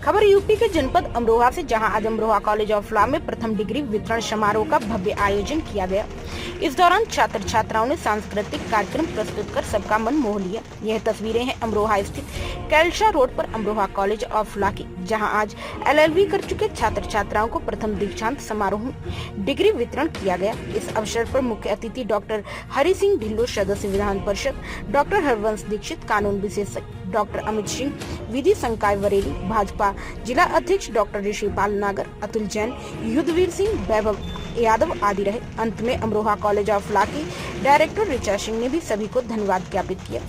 खबर यूपी के जनपद अमरोहा से, जहां आज अमरोहा कॉलेज ऑफ लॉ में प्रथम डिग्री वितरण समारोह का भव्य आयोजन किया गया। इस दौरान छात्र छात्राओं ने सांस्कृतिक कार्यक्रम प्रस्तुत कर सबका मन मोह लिया। यह तस्वीरें हैं अमरोहा स्थित कैलशा रोड पर अमरोहा कॉलेज ऑफ लॉ की, जहां आज LLB कर चुके छात्र छात्राओं को प्रथम दीक्षांत समारोह में डिग्री वितरण किया गया। इस अवसर पर मुख्य अतिथि डॉक्टर हरि सिंह ढिल्लों, सदस्य विधान परिषद, डॉक्टर हरवंश दीक्षित, कानून विशेषज्ञ डॉक्टर अमित सिंह, विधि संकाय वरेली, भाजपा जिला अध्यक्ष डॉक्टर ऋषिपाल नागर, अतुल जैन, युद्धवीर सिंह, वैभव यादव आदि रहे। अंत में अमरोहा कॉलेज ऑफ लॉ की डायरेक्टर ऋचा सिंह ने भी सभी को धन्यवाद ज्ञापित किया।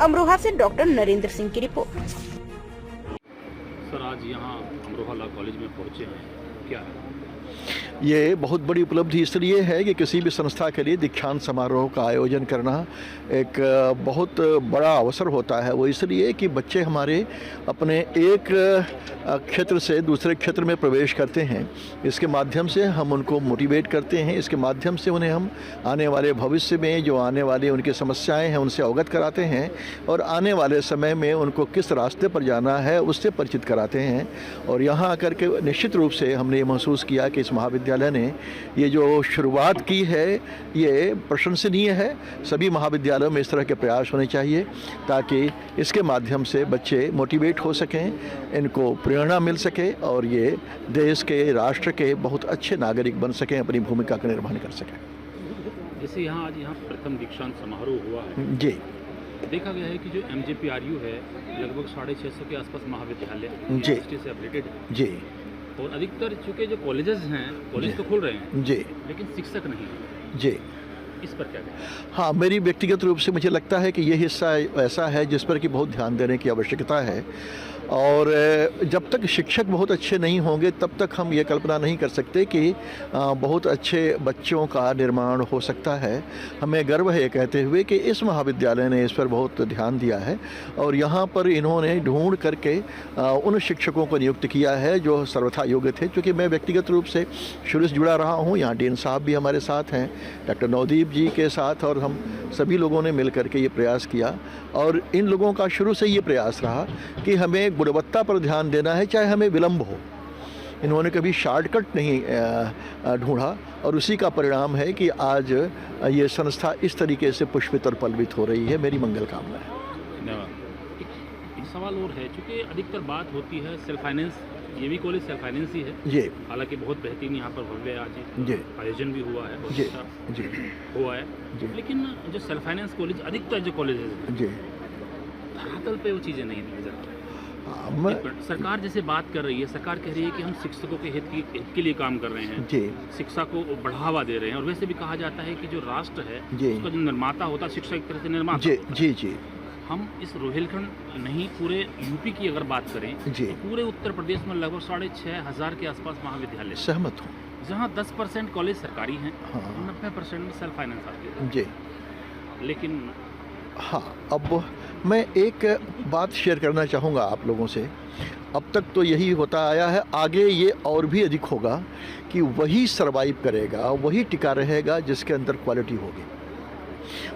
अमरोहा से डॉक्टर नरेंद्र सिंह की रिपोर्ट। सर, आज यहाँ अमरोहा लॉ कॉलेज में पहुँचे हैं, क्या है? ये बहुत बड़ी उपलब्धि इसलिए है कि किसी भी संस्था के लिए दीक्षांत समारोह का आयोजन करना एक बहुत बड़ा अवसर होता है। वो इसलिए कि बच्चे हमारे अपने एक क्षेत्र से दूसरे क्षेत्र में प्रवेश करते हैं। इसके माध्यम से हम उनको मोटिवेट करते हैं, इसके माध्यम से उन्हें हम आने वाले भविष्य में जो आने वाली उनकी समस्याएं हैं उनसे अवगत कराते हैं और आने वाले समय में उनको किस रास्ते पर जाना है उससे परिचित कराते हैं। और यहाँ आकर के निश्चित रूप से हमने ये महसूस किया कि इस महाविद्यालय ने ये जो शुरुआत की है ये प्रशंसनीय है। सभी महाविद्यालयों में इस तरह के प्रयास होने चाहिए ताकि इसके माध्यम से बच्चे मोटिवेट हो सकें, इनको प्रेरणा मिल सके और ये देश के, राष्ट्र के बहुत अच्छे नागरिक बन सकें, अपनी भूमिका का निर्वहन कर सकें। जैसे यहाँ प्रथम दीक्षांत समारोह हुआ है जी, देखा गया है कि जो MJPRU है लगभग 650 के आसपास महाविद्यालय जी से अपडेटेड है जी, और अधिकतर चूँकि जो कॉलेजेस हैं, कॉलेज तो खुल रहे हैं जी, लेकिन शिक्षक नहीं है। जी। इस पर क्या कहें? हाँ, मेरी व्यक्तिगत रूप से मुझे लगता है कि ये हिस्सा ऐसा है जिस पर कि बहुत ध्यान देने की आवश्यकता है। और जब तक शिक्षक बहुत अच्छे नहीं होंगे तब तक हम ये कल्पना नहीं कर सकते कि बहुत अच्छे बच्चों का निर्माण हो सकता है। हमें गर्व है ये कहते हुए कि इस महाविद्यालय ने इस पर बहुत ध्यान दिया है और यहाँ पर इन्होंने ढूंढ करके उन शिक्षकों को नियुक्त किया है जो सर्वथा योग्य थे। क्योंकि मैं व्यक्तिगत रूप से शुरू से जुड़ा रहा हूँ, यहाँ डीन साहब भी हमारे साथ हैं, डॉक्टर नवदीप जी के साथ, और हम सभी लोगों ने मिल करके ये प्रयास किया। और इन लोगों का शुरू से ये प्रयास रहा कि हमें गुणवत्ता पर ध्यान देना है, चाहे हमें विलंब हो। इन्होंने कभी शॉर्टकट नहीं ढूंढा और उसी का परिणाम है कि आज ये संस्था इस तरीके से पुष्पित और पल्वित हो रही है। मेरी मंगल कामना है। धन्यवाद। एक सवाल और है, चूँकि अधिकतर बात होती है सेल्फ फाइनेंस, ये भी कॉलेज सेल्फ फाइनेंस ही है जी, हालांकि बहुत बेहतरीन यहाँ पर भव्य आज जी आयोजन भी हुआ है, बहुत जी अच्छा जी हुआ है जी। लेकिन जो सेल्फ फाइनेंस कॉलेज, अधिकतर जो कॉलेजेस हैं जी, धरातल पे वो चीज़ें नहीं दी जाती। सरकार जैसे बात कर रही है, सरकार कह रही है कि हम शिक्षकों के हित के लिए काम कर रहे हैं जी, शिक्षा को बढ़ावा दे रहे हैं, और वैसे भी कहा जाता है कि जो राष्ट्र है जी, उसका जो निर्माता होता है शिक्षा एक तरह से निर्माता जी होता है। जी जी हम इस रोहिलखंड नहीं पूरे यूपी की अगर बात करें जी, तो पूरे उत्तर प्रदेश में लगभग 6,500 के आसपास महाविद्यालय, सहमत हूँ। जहाँ 10% कॉलेज सरकारी हैं, हाँ। 90% में सेल्फ फाइनेंस आती है। जी लेकिन हाँ, अब मैं एक बात शेयर करना चाहूँगा आप लोगों से। अब तक तो यही होता आया है, आगे ये और भी अधिक होगा कि वही सरवाइव करेगा, वही टिका रहेगा जिसके अंदर क्वालिटी होगी।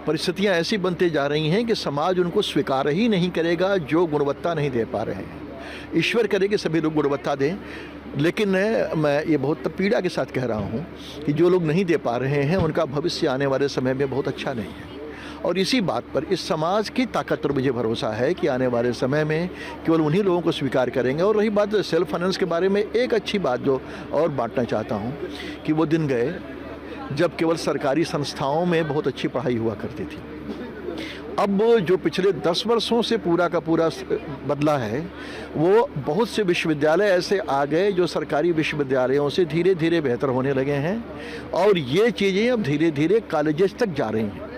परिस्थितियाँ ऐसी बनती जा रही हैं कि समाज उनको स्वीकार ही नहीं करेगा जो गुणवत्ता नहीं दे पा रहे हैं। ईश्वर करे कि सभी लोग गुणवत्ता दें, लेकिन मैं ये बहुत पीड़ा के साथ कह रहा हूँ कि जो लोग नहीं दे पा रहे हैं उनका भविष्य आने वाले समय में बहुत अच्छा नहीं है। और इसी बात पर इस समाज की ताकत पर मुझे भरोसा है कि आने वाले समय में केवल उन्हीं लोगों को स्वीकार करेंगे। और रही बात सेल्फ फाइनेंस के बारे में, एक अच्छी बात जो और बांटना चाहता हूँ कि वो दिन गए जब केवल सरकारी संस्थाओं में बहुत अच्छी पढ़ाई हुआ करती थी। अब जो पिछले 10 वर्षों से पूरा का पूरा बदला है, वो बहुत से विश्वविद्यालय ऐसे आ गए जो सरकारी विश्वविद्यालयों से धीरे धीरे बेहतर होने लगे हैं और ये चीज़ें अब धीरे धीरे कॉलेजेस तक जा रही हैं।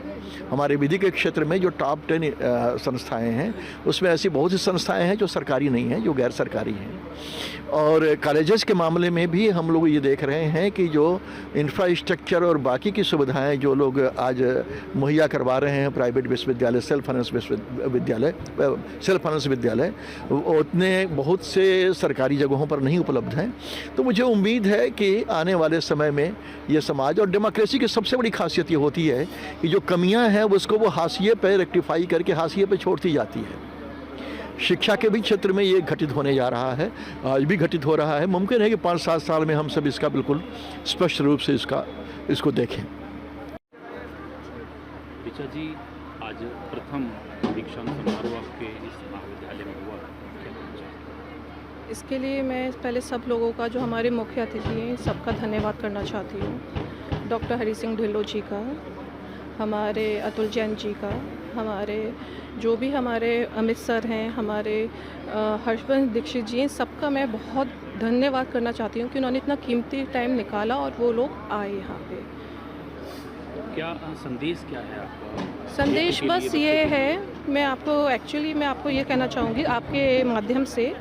हमारे विधि के क्षेत्र में जो टॉप 10 संस्थाएं हैं उसमें ऐसी बहुत सी संस्थाएं हैं जो सरकारी नहीं हैं, जो गैर सरकारी हैं। और कॉलेजेस के मामले में भी हम लोग ये देख रहे हैं कि जो इंफ्रास्ट्रक्चर और बाकी की सुविधाएं जो लोग आज मुहैया करवा रहे हैं, प्राइवेट विश्वविद्यालय, सेल्फ फाइनेंस विद्यालय, उतने बहुत से सरकारी जगहों पर नहीं उपलब्ध हैं। तो मुझे उम्मीद है कि आने वाले समय में ये समाज, और डेमोक्रेसी की सबसे बड़ी खासियत ये होती है कि जो कमियां हैं उसको वो हाशिए पे रेक्टिफाई करके हाशिए पे छोड़ती जाती है। शिक्षा के भी क्षेत्र में ये घटित होने जा रहा है, आज भी घटित हो रहा है। मुमकिन है कि 5-7 साल में हम सब इसका बिल्कुल स्पष्ट रूप से इसको देखें। ऋचा जी, आज प्रथम दीक्षांत समारोह आपके इस महाविद्यालय में हुआ, इसके लिए मैं पहले सब लोगों का, जो हमारे मुख्य अतिथि हैं, सबका धन्यवाद करना चाहती हूँ। डॉक्टर हरि सिंह ढिल्लों जी का, हमारे अतुल जैन जी का, हमारे जो भी हमारे अमित सर हैं, हमारे हर्षवर्धन दीक्षित जी हैं, सबका मैं बहुत धन्यवाद करना चाहती हूँ कि उन्होंने इतना कीमती टाइम निकाला और वो लोग आए यहाँ पे। क्या संदेश क्या है आपका? संदेश बस ये है, मैं आपको ये कहना चाहूँगी आपके माध्यम से,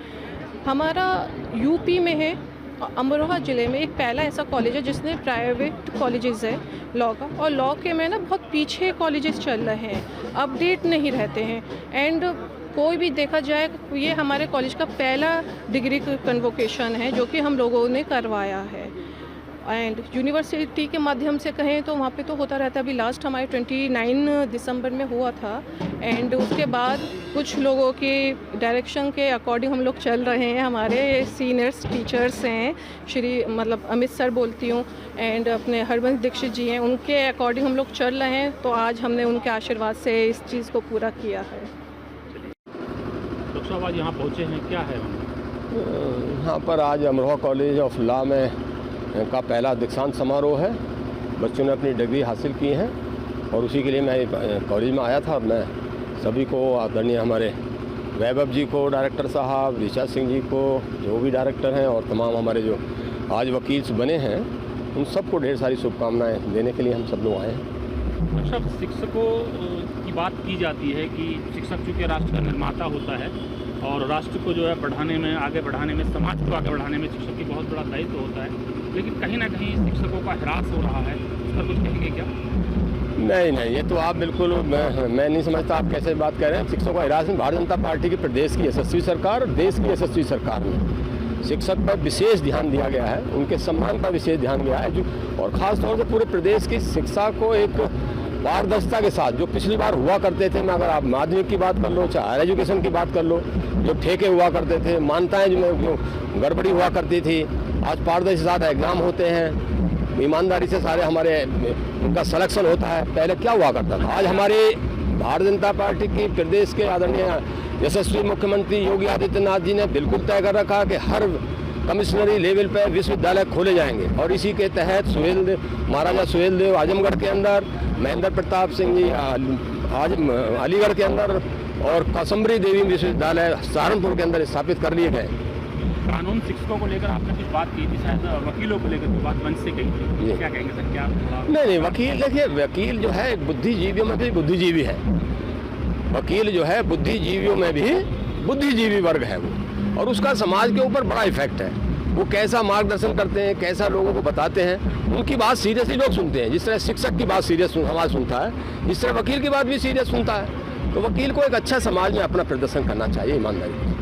हमारा यूपी में है, अमरोहा ज़िले में एक पहला ऐसा कॉलेज है जिसने प्राइवेट कॉलेजेस है लॉ का, और लॉ के में ना बहुत पीछे कॉलेजेस चल रहे हैं, अपडेट नहीं रहते हैं। एंड कोई भी देखा जाए, ये हमारे कॉलेज का पहला डिग्री कन्वोकेशन है जो कि हम लोगों ने करवाया है। एंड यूनिवर्सिटी के माध्यम से कहें तो वहाँ पे तो होता रहता है। अभी लास्ट हमारे 29 दिसंबर में हुआ था, एंड उसके बाद कुछ लोगों के डायरेक्शन के अकॉर्डिंग हम लोग चल रहे हैं। हमारे सीनियर्स टीचर्स हैं, अमित सर बोलती हूँ, एंड अपने हरवंश दीक्षित जी हैं, उनके अकॉर्डिंग हम लोग चल रहे हैं। तो आज हमने उनके आशीर्वाद से इस चीज़ को पूरा किया है। डॉक्टर साहब आज यहाँ पहुँचे हैं, क्या है यहाँ पर आज अमरोहा कॉलेज ऑफ लॉ में का पहला दीक्षांत समारोह है। बच्चों ने अपनी डिग्री हासिल की हैं और उसी के लिए मैं कॉलेज में आया था। और मैं सभी को, आदरणीय हमारे वैभव जी को डायरेक्टर साहब, ऋचा सिंह जी को जो भी डायरेक्टर हैं, और तमाम हमारे जो आज वकील बने हैं, उन सबको ढेर सारी शुभकामनाएं देने के लिए हम सब लोग आए हैं। अच्छा, शिक्षकों की बात की जाती है कि शिक्षक चूँकि राष्ट्र का निर्माता होता है और राष्ट्र को जो है बढ़ाने में, आगे बढ़ाने में, समाज को आगे बढ़ाने में शिक्षक की बहुत बड़ा दायित्व होता है, लेकिन कहीं ना कहीं शिक्षकों का ह्रास हो रहा है, उस पर कुछ कहेंगे क्या? नहीं, ये तो आप बिल्कुल, मैं नहीं समझता आप कैसे बात कर रहे हैं। शिक्षकों का ह्रास में भारतीय जनता पार्टी की प्रदेश की यशस्वी सरकार और देश की यशस्वी सरकार में शिक्षक पर विशेष ध्यान दिया गया है, उनके सम्मान पर विशेष ध्यान दिया है, और ख़ासतौर से पूरे प्रदेश की शिक्षा को एक पारदर्शिता के साथ, जो पिछली बार हुआ करते थे, मैं अगर आप माध्यमिक की बात कर लो, चाहे हायर एजुकेशन की बात कर लो, जो ठेके हुआ करते थे, मान्यताएं जो गड़बड़ी हुआ करती थी, आज पारदर्शी के साथ एग्ज़ाम होते हैं, ईमानदारी से सारे हमारे उनका सिलेक्शन होता है। पहले क्या हुआ करता था? आज हमारे भारतीय जनता पार्टी की प्रदेश के आदरणीय यशस्वी मुख्यमंत्री योगी आदित्यनाथ जी ने बिल्कुल तय कर रखा कि हर कमिश्नरी लेवल पर विश्वविद्यालय खोले जाएंगे, और इसी के तहत महाराजा सुहेलदेव आजमगढ़ के अंदर, महेंद्र प्रताप सिंह जी अलीगढ़ के अंदर, और कसम्बरी देवी विश्वविद्यालय सहारनपुर के अंदर स्थापित कर लिए गए। कानून शिक्षकों को लेकर आपने कुछ बात की थी, शायद वकीलों को लेकर बात मंच से कही थी, क्या कहेंगे सर? क्या नहीं, वकील, देखिए, वकील जो है बुद्धिजीवियों में भी बुद्धिजीवी है। वकील जो है बुद्धिजीवियों में भी बुद्धिजीवी वर्ग है वो, और उसका समाज के ऊपर बड़ा इफेक्ट है। वो कैसा मार्गदर्शन करते हैं, कैसा लोगों को बताते हैं, उनकी बात सीरियसली लोग सुनते हैं। जिस तरह शिक्षक की बात सीरियस समाज सुनता है, इस तरह वकील की बात भी सीरियस सुनता है। तो वकील को एक अच्छा समाज में अपना प्रदर्शन करना चाहिए ईमानदारी।